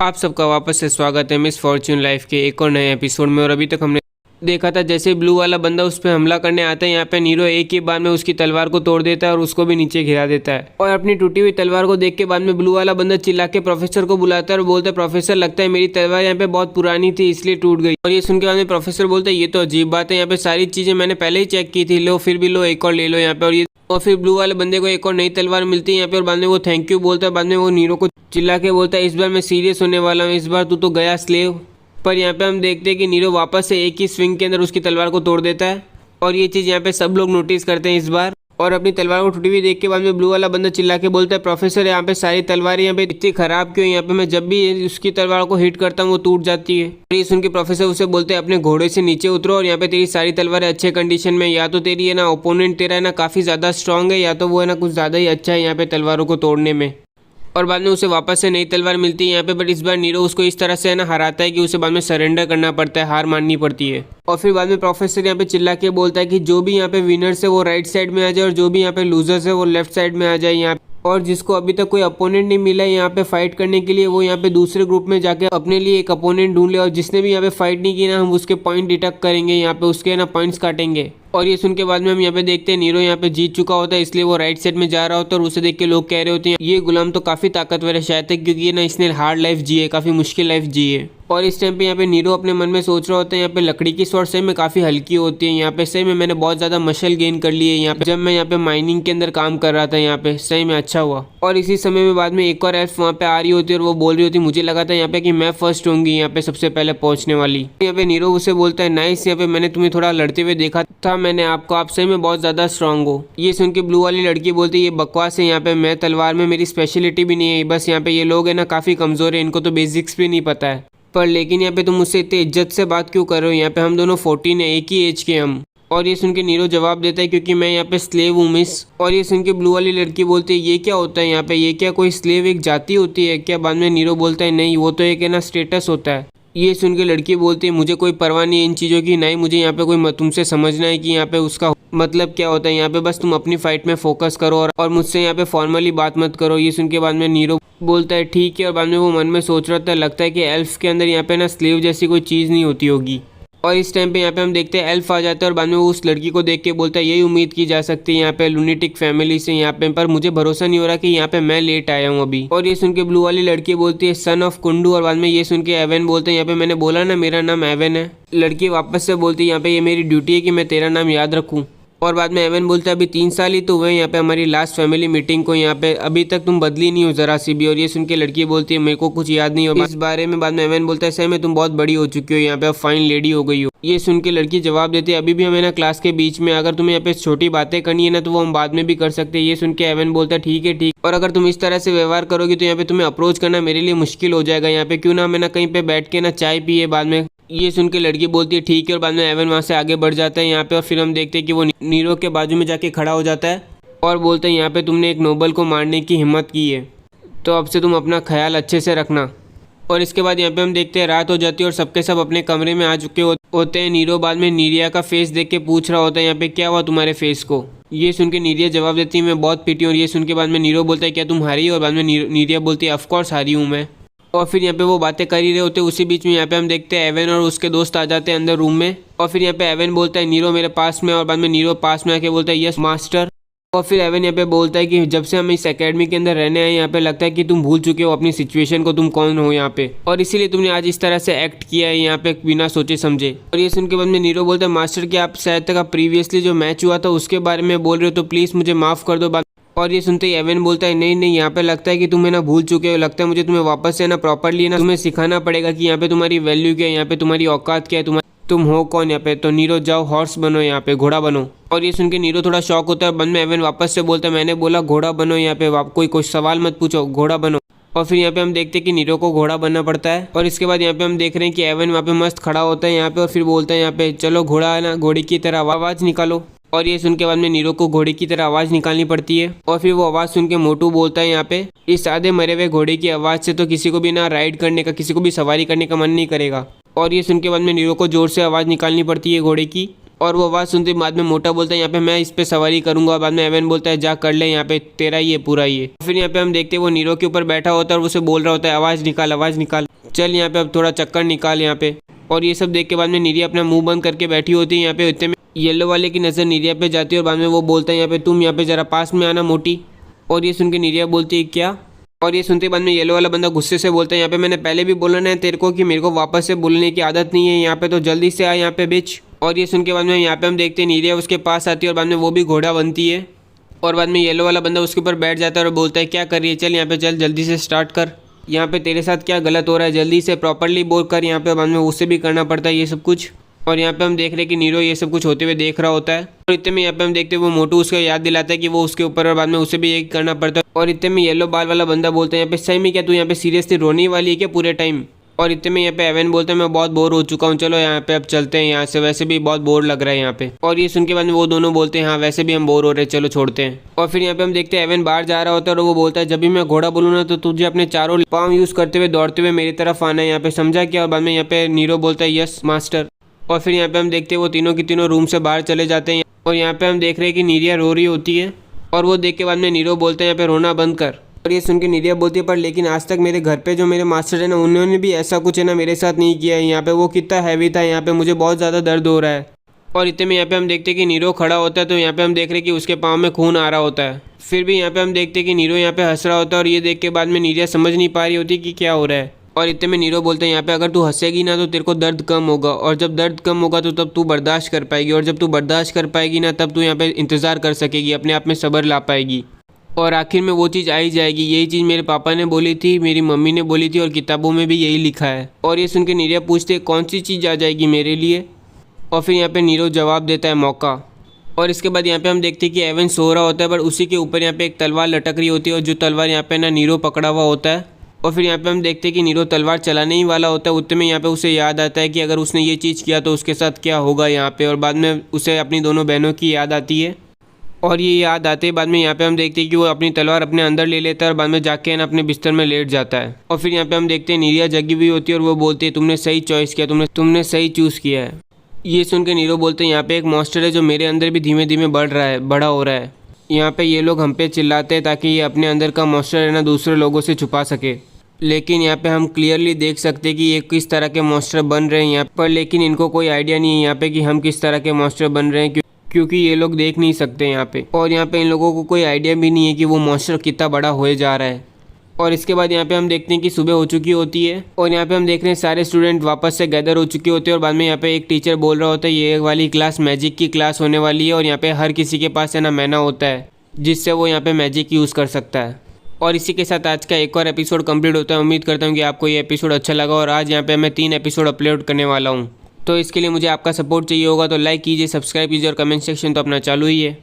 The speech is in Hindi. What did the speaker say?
आप सबका वापस से स्वागत है मिस फॉर्च्यून लाइफ के एक और नए एपिसोड में। और अभी तक हमने देखा था जैसे ब्लू वाला बंदा उस पर हमला करने आता है, यहाँ पे नीरो एक ही बार में उसकी तलवार को तोड़ देता है और उसको भी नीचे गिरा देता है। और अपनी टूटी हुई तलवार को देख के बाद में ब्लू वाला बंदा चिल्ला के प्रोफेसर को बुलाता है और बोलता है प्रोफेसर लगता है मेरी तलवार यहाँ पे बहुत पुरानी थी इसलिए टूट गई। और ये सुन के बाद में प्रोफेसर बोलता है ये तो अजीब बात है, यहाँ पे सारी चीजें मैंने पहले ही चेक की थी, लो फिर भी लो एक और ले लो यहाँ पे। और फिर ब्लू वाले बंदे को एक और नई तलवार मिलती है यहाँ पे और बाद में वो थैंक यू बोलता है। बाद में वो नीरो को चिल्ला के बोलता है इस बार मैं सीरियस होने वाला हूँ, इस बार तू तो गया स्लेव। पर यहाँ पे हम देखते हैं कि नीरो वापस से एक ही स्विंग के अंदर उसकी तलवार को तोड़ देता है और ये चीज़ यहाँ पे सब लोग नोटिस करते हैं इस बार। और अपनी तलवार को टूटी हुई देख के बाद में ब्लू वाला बंदा चिल्ला के बोलता है प्रोफेसर यहाँ पे सारी तलवारें यहाँ पे इतनी खराब क्यों, यहाँ पे मैं जब भी उसकी तलवार को हिट करता हूँ वो टूट जाती है। और ये सुन के प्रोफेसर उसे बोलते हैं अपने घोड़े से नीचे उतरो और यहाँ पे तेरी सारी तलवारें अच्छे कंडीशन में, या तो तेरी है ना ओपोनेंट तेरा है ना काफ़ी ज़्यादा स्ट्रांग है, या तो वो है ना कुछ ज़्यादा ही अच्छा है यहाँ पे तलवारों को तोड़ने में। और बाद में उसे वापस से नई तलवार मिलती है यहाँ पे, बट इस बार नीरो उसको इस तरह से है ना हराता है कि उसे बाद में सरेंडर करना पड़ता है, हार माननी पड़ती है। और फिर बाद में प्रोफेसर यहाँ पे चिल्ला के बोलता है कि जो भी यहाँ पे विनर्स है वो राइट साइड में आ जाए और जो भी यहाँ पे लूजर्स है वो लेफ्ट साइड में आ जाए यहाँ पे। और जिसको अभी तक कोई अपोनेंट नहीं मिला है यहाँ पे फाइट करने के लिए वो यहाँ पे दूसरे ग्रुप में जाके अपने लिए एक अपोनेंट ढूंढ ले, और जिसने भी यहाँ पे फाइट नहीं की ना हम उसके पॉइंट डिडक्ट करेंगे, यहाँ पे उसके ना पॉइंट्स काटेंगे। और ये सुन के बाद में हम यहाँ पे देखते हैं नीरो यहाँ पे जीत चुका होता है इसलिए वो राइट साइड में जा रहा होता है। और उसे देख के लोग कह रहे होते हैं ये गुलाम तो काफी ताकतवर है शायद है, क्योंकि ये ना इसने हार्ड लाइफ जी है, काफी मुश्किल लाइफ जी है। और इस टाइम पे यहाँ पे नीरो अपने मन में सोच रहा होता है यहाँ पे लकड़ी की स्वॉर्ड सही में काफी हल्की होती है, यहाँ पे सही में मैंने बहुत ज्यादा मसल गेन कर ली है यहाँ पे जब मैं यहाँ पे माइनिंग के अंदर काम कर रहा था, यहाँ पे सही में अच्छा हुआ। और इसी समय में बाद में एक और एल्फ वहाँ पे आ रही होती है और वो बोल रही होती मुझे लगा था यहाँ पे कि मैं फर्स्ट होंगी यहाँ पे सबसे पहले पहुंचने वाली। यहाँ पे नीरो उसे बोलता है नाइस, यहाँ पे मैंने तुम्हें थोड़ा लड़ते हुए देखा था मैंने आपको, आप सही में बहुत ज्यादा स्ट्रांग हो। ये सुन के ब्लू वाली लड़की बोलती है ये बकवास है, यहाँ पे मैं तलवार में मेरी स्पेशलिटी भी नहीं है, बस यहाँ पे ये लोग है ना काफी कमजोर है, इनको तो बेसिक्स भी नहीं पता है। पर लेकिन यहाँ पे तुम मुझसे इतने इज्जत से बात क्यों कर रहे हो, यहाँ पे हम दोनों 14 है, एक ही एज के हम। और ये सुन के नीरो जवाब देता है क्योंकि मैं यहाँ पे स्लेव हूँ मिस। और ये सुन के ब्लू वाली लड़की बोलती है ये क्या होता है यहाँ पे, ये क्या कोई स्लेव एक जाति होती है क्या। बाद में नीरो बोलता है नहीं वो तो एक है ना स्टेटस होता है। ये सुन के लड़की बोलती है मुझे कोई परवाह नहीं है इन चीज़ों की, नहीं मुझे यहाँ पे कोई तुमसे समझना है कि यहाँ पे उसका मतलब क्या होता है, यहाँ पे बस तुम अपनी फाइट में फोकस करो और मुझसे यहाँ पे फॉर्मली बात मत करो। ये सुन के बाद में नीरो बोलता है ठीक है। और बाद में वो मन में सोच रहा था लगता है कि एल्फ के अंदर यहाँ पे ना स्लेव जैसी कोई चीज़ नहीं होती होगी। और इस टाइम पे यहाँ पे हम देखते हैं एल्फ आ जाता है और बाद में वो उस लड़की को देख के बोलता है यही उम्मीद की जा सकती है यहाँ पे लुनेटिक फैमिली से यहाँ पे, पर मुझे भरोसा नहीं हो रहा कि यहाँ पे मैं लेट आया हूँ अभी। और ये सुन के ब्लू वाली लड़की बोलती है सन ऑफ कुंडू। और बाद में ये सुन के एवन बोलते हैं यहाँ पे मैंने बोला ना मेरा नाम एवन है। लड़की वापस से बोलती है यहाँ पे ये मेरी ड्यूटी है कि मैं तेरा नाम याद रखूँ। और बाद में एवन बोलता है अभी 3 साल ही तो हुए यहाँ पे हमारी लास्ट फैमिली मीटिंग को, यहाँ पे अभी तक तुम बदली नहीं हो जरा सी भी। और ये सुन के लड़की बोलती है मेरे को कुछ याद नहीं होगा इस बारे में। बाद में एवन बोलता है सही में तुम बहुत बड़ी हो चुकी हो, यहाँ पे अब फाइन लेडी हो गई हो। ये सुन के लड़की जवाब देती है अभी भी हमें ना क्लास के बीच में, अगर तुम्हें यहाँ पे छोटी बातें करनी है ना तो वो हम बाद में भी कर सकते हैं। ये सुन के एवन बोलता है ठीक है ठीक, और अगर तुम इस तरह से व्यवहार करोगी तो यहाँ पे तुम्हें अप्रोच करना मेरे लिए मुश्किल हो जाएगा, यहाँ पे क्यों ना हमें ना कहीं पे बैठ के ना चाय पिए बाद में। ये सुन के लड़की बोलती है ठीक है। और बाद में एवन वहाँ से आगे बढ़ जाता है यहाँ पे, और फिर हम देखते हैं कि वो नीरो के बाजू में जाके खड़ा हो जाता है और बोलते हैं यहाँ पे तुमने एक नोबल को मारने की हिम्मत की है तो अब से तुम अपना ख्याल अच्छे से रखना। और इसके बाद यहाँ पे हम देखते हैं रात हो जाती है और सबके सब अपने कमरे में आ चुके होते हैं। नीरो बाद में नीरिया का फेस देख के पूछ रहा होता है यहाँ पे क्या हुआ तुम्हारे फेस को। ये सुन के नीरिया जवाब देती है मैं बहुत पीटी हूँ। और ये सुन के बाद में नीरो बोलता है क्या तुम हारी हो, और बाद में नीरिया बोलती है ऑफकोर्स हारी हूँ मैं। और फिर यहाँ पे वो बातें कर ही रहे होते उसी बीच में यहाँ पे हम देखते हैं एवन और उसके दोस्त आ जाते हैं अंदर रूम में। और फिर यहाँ पे एवन बोलता है नीरो मेरे पास में, और बाद में नीरो पास में आके बोलता है यस मास्टर। और फिर एवन यहाँ पे बोलता है कि जब से हम इस एकेडमी के अंदर रहने आए यहाँ पे लगता है कि तुम भूल चुके हो अपनी सिचुएशन को, तुम कौन हो यहाँ पे, और इसीलिए तुमने आज इस तरह से एक्ट किया है यहाँ पे बिना सोचे समझे। और ये सुन के बाद में नीरो बोलता है मास्टर कि आप शायद तक प्रीवियसली जो मैच हुआ था उसके बारे में बोल रहे हो तो प्लीज़ मुझे माफ़ कर दो। और ये सुनते ही एवन बोलता है नहीं नहीं यहाँ पे लगता है कि तुम्हें ना भूल चुके हो, लगता है मुझे तुम्हें वापस से ना प्रॉपरली ना तुम्हें सिखाना पड़ेगा कि यहाँ पे तुम्हारी वैल्यू क्या है, यहाँ पे तुम्हारी औकात क्या है, तुम हो कौन यहाँ पे। तो नीरो जाओ हॉर्स बनो, यहाँ पे घोड़ा बनो। और ये सुन के नीरो थोड़ा शॉक होता है। बाद में एवन वापस से बोलता है मैंने बोला घोड़ा बनो, यहाँ पे कोई सवाल मत पूछो, घोड़ा बनो। और फिर यहाँ पे हम देखते हैं कि नीरो को घोड़ा बनना पड़ता है। और इसके बाद यहाँ पे हम देख रहे हैं कि एवन वहाँ पे मस्त खड़ा होता है यहाँ पे और फिर बोलता है यहाँ पे चलो घोड़ा है ना घोड़े की तरह आवाज़ निकालो। और ये सुन के बाद में नीरो को घोड़े की तरह आवाज़ निकालनी पड़ती है। और फिर वो आवाज़ सुन के मोटू बोलता है यहाँ पे इस आधे मरे हुए घोड़े की आवाज़ से तो किसी को भी ना राइड करने का, किसी को भी सवारी करने का मन नहीं करेगा। और ये सुन के बाद में नीरो को जोर से आवाज़ निकालनी पड़ती है घोड़े की। और वो आवाज़ सुनते बाद में मोटा बोलता है यहाँ पे मैं इस पे सवारी करूंगा। बाद में एवन बोलता है जा कर ले, यहाँ पे तेरा ही है पूरा ये। फिर यहाँ पे हम देखते हैं वो नीरो के ऊपर बैठा होता है और उसे बोल रहा होता है आवाज़ निकाल, चल यहाँ पे अब थोड़ा चक्कर निकाल यहाँ पे। और ये सब देख के बाद में नीरिया अपना मुंह बंद करके बैठी होती है। यहाँ पे इतने में येलो वाले की नज़र नीरिया पे जाती है और बाद में वो बोलता है यहाँ पे तुम यहाँ पे ज़रा पास में आना मोटी। और ये सुन के नीरिया बोलती है क्या। और ये सुनते बाद में येलो वाला बंदा गुस्से से बोलता है यहाँ पे मैंने पहले भी बोला ना तेरे को कि मेरे को वापस से बोलने की आदत नहीं है यहाँ पे, तो जल्दी से आ यहाँ पे बिच। और ये सुन के बाद में यहाँ पे हम देखते हैं नीरिया उसके पास आती है और बाद में वो भी घोड़ा बनती है। और बाद में येलो वाला बंदा उसके ऊपर बैठ जाता है और बोलता है क्या कर रही है, चल यहाँ पे चल जल्दी से स्टार्ट कर, यहाँ पे तेरे साथ क्या गलत हो रहा है, जल्दी से प्रॉपरली बोल कर। यहाँ पे बाद में उससे भी करना पड़ता है ये सब कुछ। और यहाँ पे हम देख रहे हैं कि नीरो ये सब कुछ होते हुए देख रहा होता है। और इतने में यहाँ पे हम देखते हैं वो मोटू उसको याद दिलाता है कि वो उसके ऊपर, और बाद में उसे भी यही करना पड़ता है। और इतने में येलो बाल वाला बंदा बोलता है यहाँ पे सही में क्या तू यहाँ पे सीरियसली रोने वाली है क्या पूरे टाइम। और इतने में यहाँ पे एवन बोलता है मैं बहुत बोर हो चुका हूँ, चलो यहाँ पे अब चलते हैं यहाँ से, वैसे भी बहुत बोर लग रहा है यहाँ पे। और ये सुन के बाद में वो दोनों बोलते हैं हाँ वैसे भी हम बोर हो रहे हैं, चलो छोड़ते हैं। और फिर यहाँ पे हम देखते हैं एवन बाहर जा रहा होता है और वो बोलता है जब भी मैं घोड़ा बोलूँ ना तो तुझे अपने चारों पाँव यूज़ करते हुए दौड़ते हुए मेरी तरफ आना है यहाँ पे, समझा क्या। और बाद में यहाँ पे नीरो बोलता है यस मास्टर। और फिर यहाँ पे हम देखते हैं वो तीनों की तीनों रूम से बाहर चले जाते हैं। और यहाँ पे हम देख रहे हैं कि नीरिया रो रही होती है और वो देख के बाद में नीरो बोलते हैं यहाँ पे रोना बंद कर। और ये सुन के नीरिया बोलती है पर लेकिन आज तक मेरे घर पे जो मेरे मास्टर है ना उन्होंने भी ऐसा कुछ है ना मेरे साथ नहीं किया है, यहाँ पे वो कितना हैवी था, यहाँ पे मुझे बहुत ज़्यादा दर्द हो रहा है। और इतने में यहाँ पे हम देखते हैं कि नीरो खड़ा होता है तो यहाँ पे हम देख रहे हैं कि उसके पाँव में खून आ रहा होता है। फिर भी यहाँ पे हम देखते हैं कि नीरो यहाँ पे हंस रहा होता है और ये देख के बाद में नीरिया समझ नहीं पा रही होती कि क्या हो रहा है। और इतने में नीरो बोलते हैं यहाँ पे अगर तू हंसेगी ना तो तेरे को दर्द कम होगा, और जब दर्द कम होगा तो तब तू बर्दाश्त कर पाएगी, और जब तू बर्दाश्त कर पाएगी ना तब तू यहाँ पे इंतज़ार कर सकेगी, अपने आप में सब्र ला पाएगी, और आखिर में वो चीज़ आ ही जाएगी। यही चीज़ मेरे पापा ने बोली थी, मेरी मम्मी ने बोली थी और किताबों में भी यही लिखा है। और ये सुन के नीरिया पूछते कौन सी चीज़ आ जाएगी मेरे लिए। और फिर यहाँ पे नीरो जवाब देता है मौका। और इसके बाद यहाँ पे हम देखते हैं कि एवन सो रहा होता है पर उसी के ऊपर यहाँ पे एक तलवार लटक रही होती है और जो तलवार यहाँ पे ना नीरो पकड़ा हुआ होता है। और फिर यहाँ पे हम देखते हैं कि नीरो तलवार चलाने ही वाला होता है। उतने में यहाँ पे उसे याद आता है कि अगर उसने ये चीज़ किया तो उसके साथ क्या होगा यहाँ पे। और बाद में उसे अपनी दोनों बहनों की याद आती है। और ये याद आते बाद में यहाँ पे हम देखते हैं कि वो अपनी तलवार अपने अंदर ले लेता है और बाद में जाके ना अपने बिस्तर में लेट जाता है। और फिर यहाँ पे हम देखते हैं नीरिया जगी हुई होती है और वो बोलती है तुमने सही चॉइस किया, तुमने सही चूज़ किया है। ये सुन के नीरो बोलते हैं यहाँ पे एक मॉन्स्टर है जो मेरे अंदर भी धीमे धीमे बड़ा हो रहा है। यहाँ पे ये लोग हम पे चिल्लाते हैं ताकि ये अपने अंदर का मॉन्स्टर है ना दूसरे लोगों से छुपा सके, लेकिन यहाँ पे हम क्लियरली देख सकते हैं कि ये किस तरह के मॉन्स्टर बन रहे हैं यहाँ पर, लेकिन इनको कोई आइडिया नहीं है यहाँ पे कि हम किस तरह के मॉन्स्टर बन रहे हैं, क्योंकि ये लोग देख नहीं सकते यहाँ पे। और यहाँ पे इन लोगों को कोई आइडिया भी नहीं है कि वो मॉन्स्टर कितना बड़ा होए जा रहा है। और इसके बाद यहाँ पे हम देखते हैं कि सुबह हो चुकी होती है और यहाँ पे हम देख रहे हैं सारे स्टूडेंट वापस से गैदर हो चुके होते हैं। और बाद में यहाँ पे एक टीचर बोल रहा होता है ये वाली क्लास मैजिक की क्लास होने वाली है और यहाँ पे हर किसी के पास है ना मैना होता है जिससे वो यहाँ पे मैजिक यूज़ कर सकता है। और इसी के साथ आज का एक और एपिसोड कंप्लीट होता है। उम्मीद करता हूँ कि आपको ये एपिसोड अच्छा लगा। और आज यहाँ पे मैं 3 एपिसोड अपलोड करने वाला हूँ, तो इसके लिए मुझे आपका सपोर्ट चाहिए होगा। तो लाइक कीजिए, सब्सक्राइब कीजिए और कमेंट सेक्शन तो अपना चालू ही है।